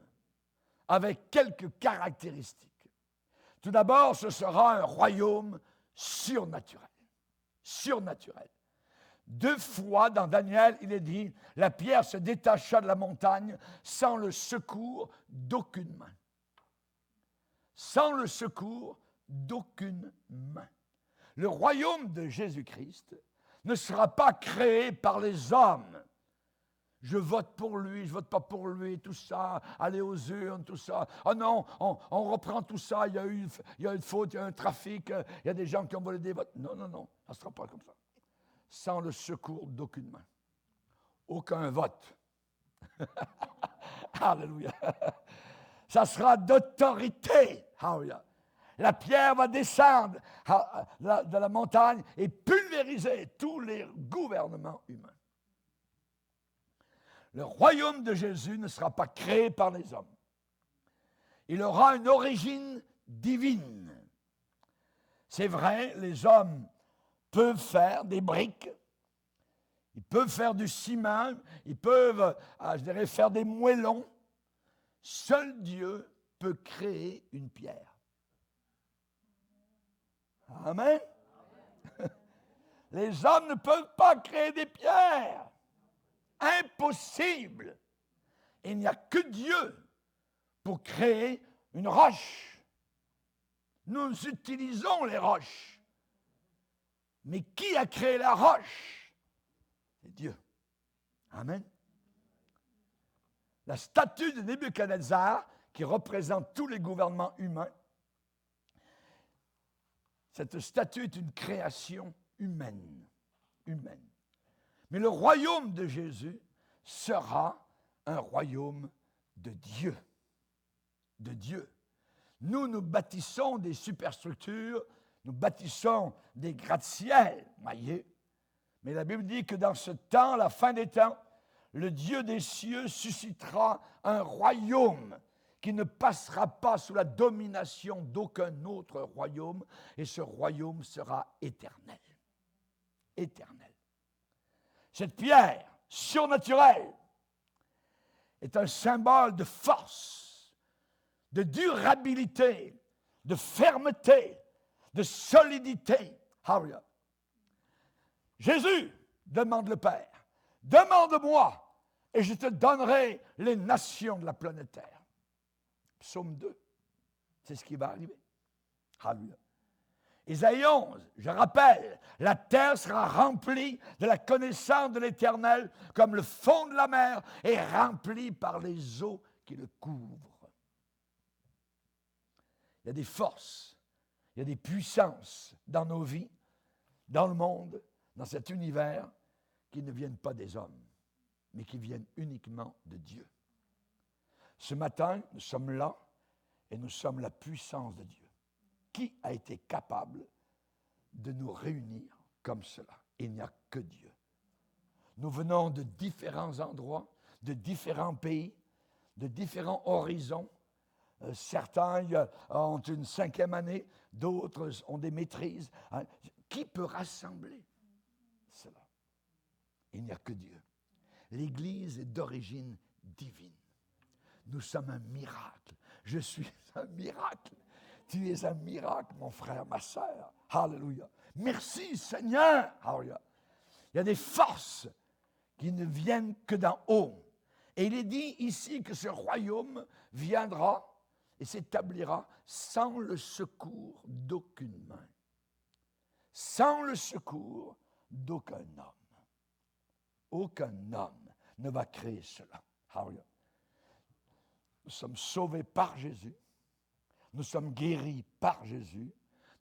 avec quelques caractéristiques. Tout d'abord, ce sera un royaume surnaturel. Surnaturel. 2 fois dans Daniel, il est dit, la pierre se détacha de la montagne sans le secours d'aucune main. Sans le secours d'aucune main. Le royaume de Jésus-Christ ne sera pas créé par les hommes. Je vote pour lui, je vote pas pour lui, tout ça, aller aux urnes, tout ça. Ah non, on reprend tout ça, il y a une faute, il y a un trafic, il y a des gens qui ont volé des votes. Non, non, non, ça ne sera pas comme ça. Sans le secours d'aucune main. Aucun vote. Alléluia. Ça sera d'autorité. Alléluia. La pierre va descendre de la montagne et pulvériser tous les gouvernements humains. Le royaume de Jésus ne sera pas créé par les hommes. Il aura une origine divine. C'est vrai, les hommes peuvent faire des briques, ils peuvent faire du ciment, ils peuvent, je dirais, faire des moellons. Seul Dieu peut créer une pierre. Amen. Les hommes ne peuvent pas créer des pierres. Impossible. Il n'y a que Dieu pour créer une roche. Nous utilisons les roches. Mais qui a créé la roche? C'est Dieu. Amen. La statue de Nebuchadnezzar, qui représente tous les gouvernements humains, cette statue est une création humaine. Humaine. Mais le royaume de Jésus sera un royaume de Dieu. De Dieu. nous bâtissons des superstructures, nous bâtissons des gratte-ciel, voyez. Mais la Bible dit que dans ce temps, la fin des temps, le Dieu des cieux suscitera un royaume qui ne passera pas sous la domination d'aucun autre royaume, et ce royaume sera éternel. Éternel. Cette pierre surnaturelle est un symbole de force, de durabilité, de fermeté, de solidité. Hallelujah. Jésus demande le Père, demande-moi et je te donnerai les nations de la planète Terre. Psaume 2, c'est ce qui va arriver. Alléluia. Isaïe 11, je rappelle, la terre sera remplie de la connaissance de l'Éternel comme le fond de la mer est rempli par les eaux qui le couvrent. Il y a des forces, il y a des puissances dans nos vies, dans le monde, dans cet univers, qui ne viennent pas des hommes, mais qui viennent uniquement de Dieu. Ce matin, nous sommes là et nous sommes la puissance de Dieu. Qui a été capable de nous réunir comme cela? Il n'y a que Dieu. Nous venons de différents endroits, de différents pays, de différents horizons. Certains ont une 5e année, d'autres ont des maîtrises. Qui peut rassembler cela? Il n'y a que Dieu. L'Église est d'origine divine. Nous sommes un miracle. Je suis un miracle. Tu es un miracle, mon frère, ma sœur. Alléluia. Merci, Seigneur. Alléluia. Il y a des forces qui ne viennent que d'en haut. Et il est dit ici que ce royaume viendra et s'établira sans le secours d'aucune main. Sans le secours d'aucun homme. Aucun homme ne va créer cela. Alléluia. Nous sommes sauvés par Jésus. Nous sommes guéris par Jésus.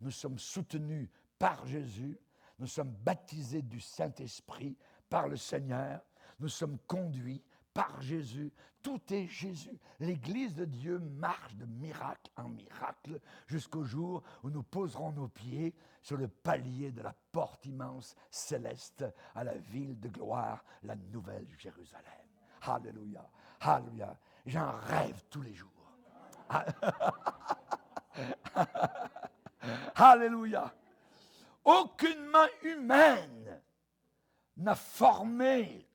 Nous sommes soutenus par Jésus. Nous sommes baptisés du Saint-Esprit par le Seigneur. Nous sommes conduits par Jésus. Tout est Jésus. L'Église de Dieu marche de miracle en miracle jusqu'au jour où nous poserons nos pieds sur le palier de la porte immense céleste à la ville de gloire, la nouvelle Jérusalem. Alléluia. Alléluia. J'en rêve tous les jours. Alléluia. Aucune main humaine n'a formé,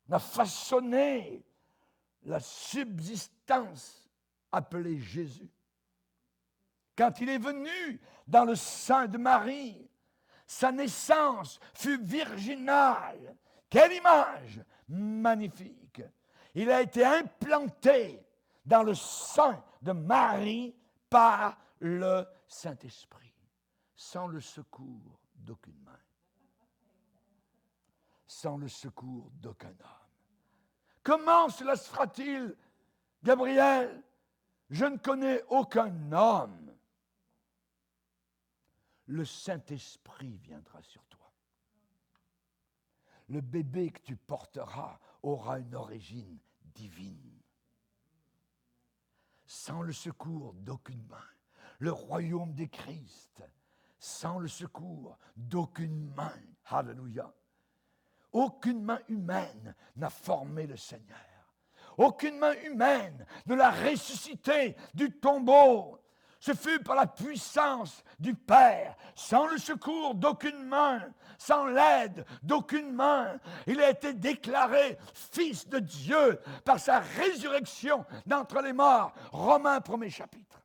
n'a façonné la subsistance appelée Jésus. Quand il est venu dans le sein de Marie, sa naissance fut virginale. Quelle image magnifique! Il a été implanté dans le sein de Marie par le Saint-Esprit, sans le secours d'aucune main, sans le secours d'aucun homme. Comment cela se fera-t-il, Gabriel? Je ne connais aucun homme. Le Saint-Esprit viendra sur toi. Le bébé que tu porteras aura une origine divine. Sans le secours d'aucune main. Le royaume des Christ, sans le secours d'aucune main. Alléluia. Aucune main humaine n'a formé le Seigneur. Aucune main humaine ne l'a ressuscité du tombeau. Ce fut par la puissance du Père, sans le secours d'aucune main, sans l'aide d'aucune main. Il a été déclaré Fils de Dieu par sa résurrection d'entre les morts. Romains 1er chapitre.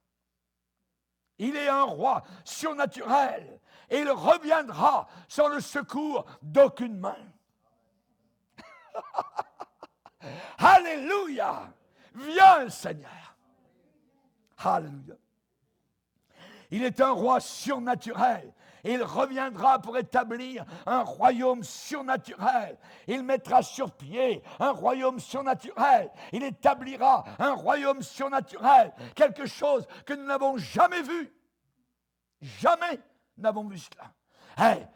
Il est un roi surnaturel et il reviendra sans le secours d'aucune main. Alléluia! Viens, Seigneur. Alléluia. Il est un roi surnaturel. Et il reviendra pour établir un royaume surnaturel. Il mettra sur pied un royaume surnaturel. Il établira un royaume surnaturel. Quelque chose que nous n'avons jamais vu. Jamais n'avons vu cela. Hey,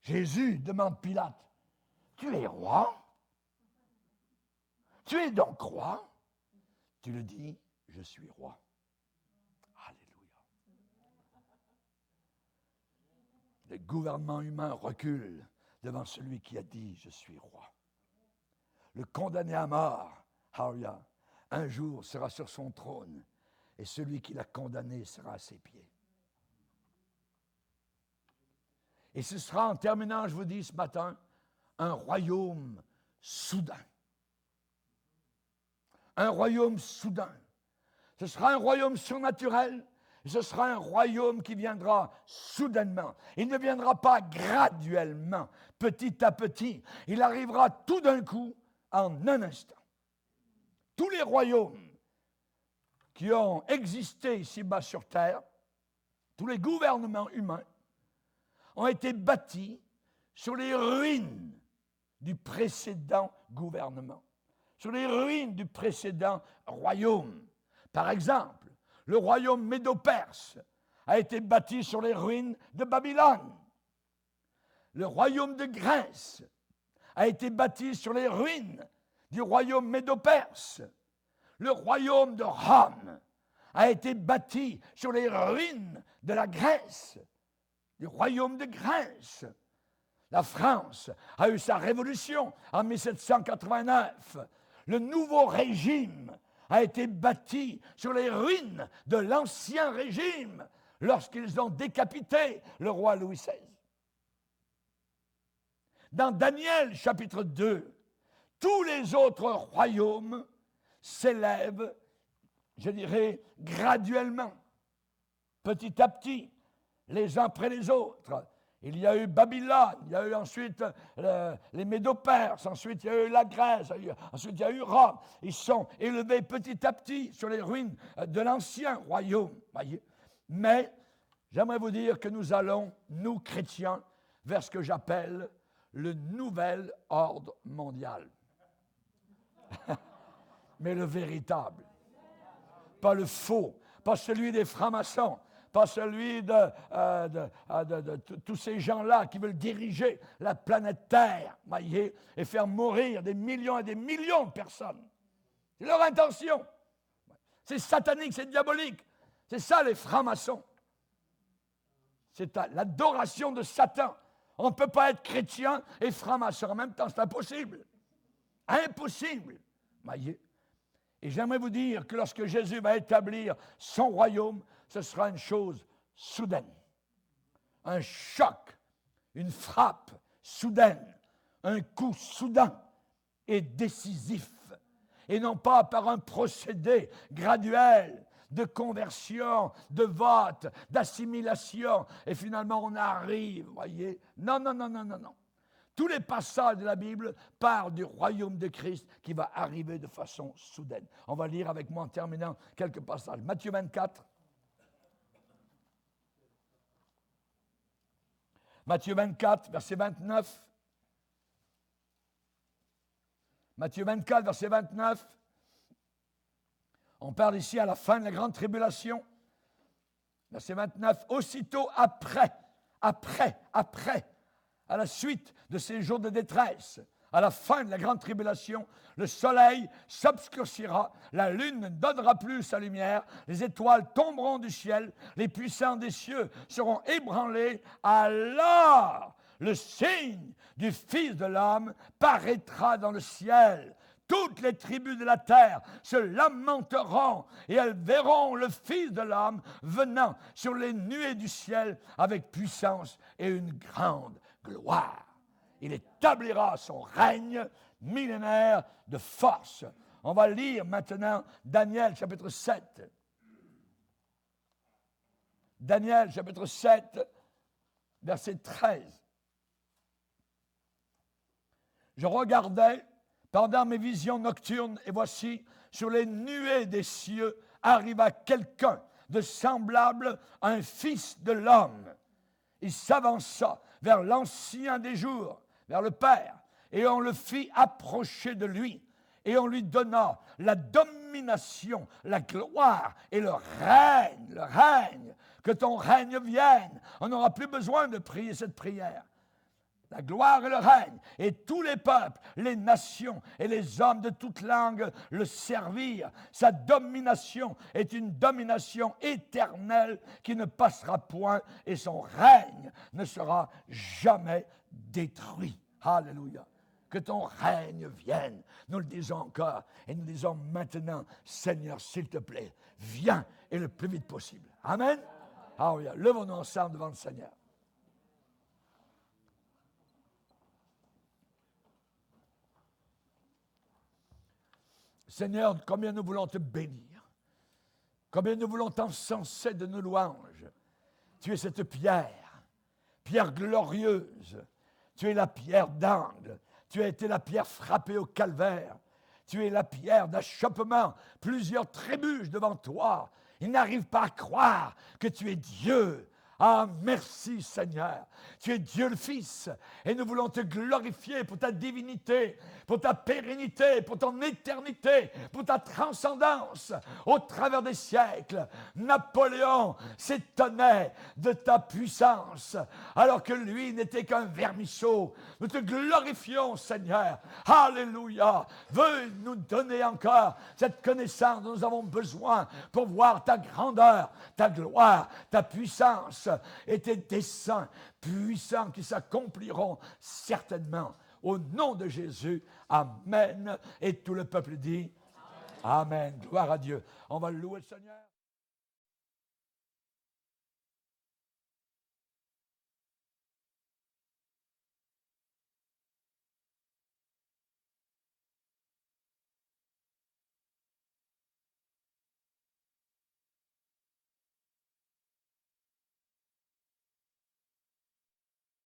Jésus demande Pilate, tu es roi? Tu es donc roi? Tu le dis, je suis roi. le gouvernement humain recule devant celui qui a dit « Je suis roi ». Le condamné à mort, Haria, un jour sera sur son trône et celui qui l'a condamné sera à ses pieds. Et ce sera, en terminant, je vous dis ce matin, un royaume soudain. Un royaume soudain. Ce sera un royaume surnaturel. Ce sera un royaume qui viendra soudainement. Il ne viendra pas graduellement, petit à petit. Il arrivera tout d'un coup, en un instant. Tous les royaumes qui ont existé ici-bas sur terre, tous les gouvernements humains, ont été bâtis sur les ruines du précédent gouvernement, sur les ruines du précédent royaume. Par exemple, le royaume médo-perse a été bâti sur les ruines de Babylone. Le royaume de Grèce a été bâti sur les ruines du royaume médo-perse. Le royaume de Rome a été bâti sur les ruines de la Grèce, du royaume de Grèce. La France a eu sa révolution en 1789. Le nouveau régime a été bâti sur les ruines de l'ancien régime lorsqu'ils ont décapité le roi Louis XVI. Dans Daniel chapitre 2, tous les autres royaumes s'élèvent, je dirais, graduellement, petit à petit, les uns après les autres. Il y a eu Babylone, il y a eu ensuite les Médo-Perses, ensuite il y a eu la Grèce, ensuite il y a eu Rome. Ils sont élevés petit à petit sur les ruines de l'ancien royaume. Voyez. Mais j'aimerais vous dire que nous allons, nous chrétiens, vers ce que j'appelle le nouvel ordre mondial. Mais le véritable. Pas le faux, pas celui des francs-maçons, pas celui de tous ces gens-là qui veulent diriger la planète Terre, voyez, et faire mourir des millions et des millions de personnes. C'est leur intention. C'est satanique, c'est diabolique. C'est ça les francs-maçons. C'est l'adoration de Satan. On ne peut pas être chrétien et franc-maçon en même temps, c'est impossible. Impossible, voyez. Et j'aimerais vous dire que lorsque Jésus va établir son royaume, ce sera une chose soudaine. Un choc, une frappe soudaine, un coup soudain et décisif. Et non pas par un procédé graduel de conversion, de vote, d'assimilation. Et finalement, on arrive, voyez. Non, non, non, non, non, non. Tous les passages de la Bible parlent du royaume de Christ qui va arriver de façon soudaine. On va lire avec moi en terminant quelques passages. Matthieu 24. Matthieu 24, verset 29. Matthieu 24, verset 29. On parle ici à la fin de la grande tribulation. Verset 29. Aussitôt après, à la suite de ces jours de détresse, à la fin de la grande tribulation, le soleil s'obscurcira, la lune ne donnera plus sa lumière, les étoiles tomberont du ciel, les puissants des cieux seront ébranlés. Alors, le signe du Fils de l'homme paraîtra dans le ciel. Toutes les tribus de la terre se lamenteront et elles verront le Fils de l'homme venant sur les nuées du ciel avec puissance et une grande gloire. Il établira son règne millénaire de force. On va lire maintenant Daniel chapitre 7. Daniel chapitre 7, verset 13. Je regardais pendant mes visions nocturnes, et voici, sur les nuées des cieux, arriva quelqu'un de semblable à un fils de l'homme. Il s'avança vers l'ancien des jours, vers le Père, et on le fit approcher de lui, et on lui donna la domination, la gloire et le règne, que ton règne vienne. On n'aura plus besoin de prier cette prière. la gloire et le règne, et tous les peuples, les nations et les hommes de toute langue le servirent. Sa domination est une domination éternelle qui ne passera point, et son règne ne sera jamais détruit. Alléluia. Que ton règne vienne. Nous le disons encore, et nous disons maintenant, Seigneur, s'il te plaît, viens, et le plus vite possible. Amen. Alléluia. Levons-nous ensemble devant le Seigneur. Seigneur, combien nous voulons te bénir, combien nous voulons t'encenser de nos louanges. Tu es cette pierre, pierre glorieuse, tu es la pierre d'angle, tu as été la pierre frappée au calvaire, tu es la pierre d'achoppement, plusieurs trébuchent devant toi, ils n'arrivent pas à croire que tu es Dieu. Ah, merci Seigneur, tu es Dieu le Fils, et nous voulons te glorifier pour ta divinité, pour ta pérennité, pour ton éternité, pour ta transcendance au travers des siècles. Napoléon s'étonnait de ta puissance, alors que lui n'était qu'un vermisseau. Nous te glorifions Seigneur, alléluia. Veux nous donner encore cette connaissance dont nous avons besoin pour voir ta grandeur, ta gloire, ta puissance, et tes desseins puissants qui s'accompliront certainement. Au nom de Jésus, amen. Et tout le peuple dit amen. Gloire à Dieu. On va louer le Seigneur.